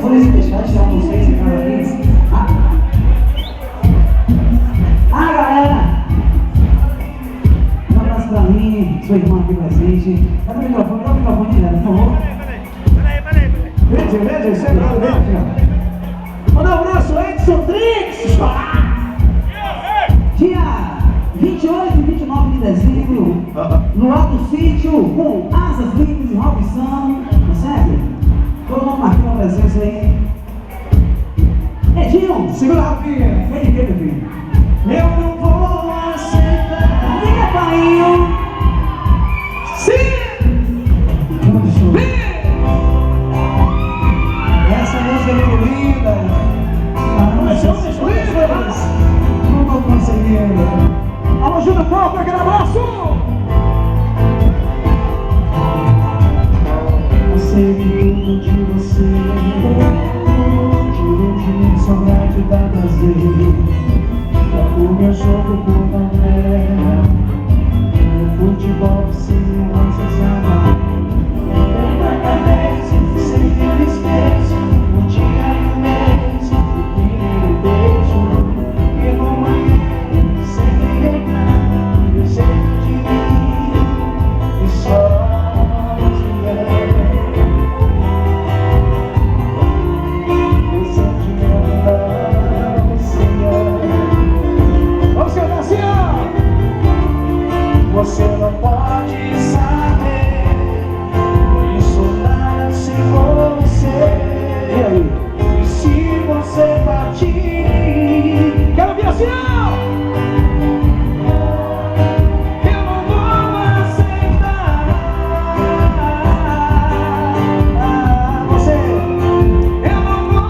vou deixar vocês em cada vez. Galera! Um abraço pra mim, sua irmã aqui presente. Dá o microfone, galera, por favor. Peraí. Verde, sempre lá dentro. Manda um abraço, Edson Trix! Dia 28 e 29 de dezembro, no Alto Sítio, com Asas Livres e Robson, tá certo? Todo mundo marcando a presença aí. Edinho, segura a rapinha. Vem, meu filho. Eu não vou aceitar. Liga, pai. Sim! Essa música é muito linda. Não estou conseguindo. Alô, Júlio Paulo, aquele abraço! Eu sei que tudo de você, tudo de mim só vai te dar prazer. O meu jogo por novela, o futebol se lança se amar. Na cabeça, sempre esqueço o dia e o mês, o primeiro beijo. E no manhã, sempre reclamo, eu sei de mim, e só te amo. Eu sempre amo, você ama. Vamos cantar assim, ó! Você não pode saber, e sou nada sem você. E aí? E se você partir, quero ver assim, ó! Eu não vou aceitar você. Eu não vou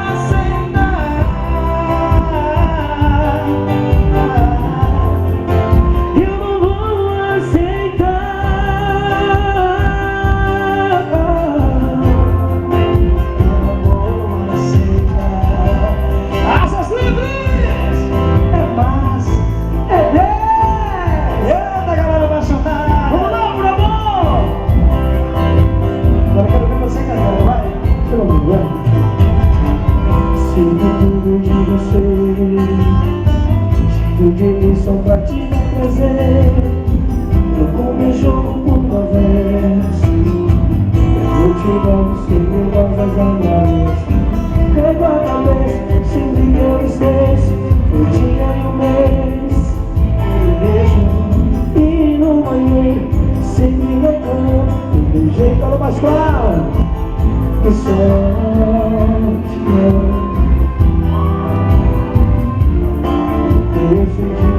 aceitar. Eu não vou aceitar. Asas livres! É paz, é Deus! Eita, galera apaixonada! Vamos lá, por amor! Agora eu quero ver você cantar, vai! Pelo menos, vai! Sinto tudo de você, sinto de mim só pra te dar prazer. Eu comi jogo por conversa, eu te amo sem rosas amargas. Pego a cabeça, sempre que eu esqueço o dia e o mês. Eu beijo e no banheiro sempre reclamo. Eu beijei, fala mais claro, que só te amo. Eu fingi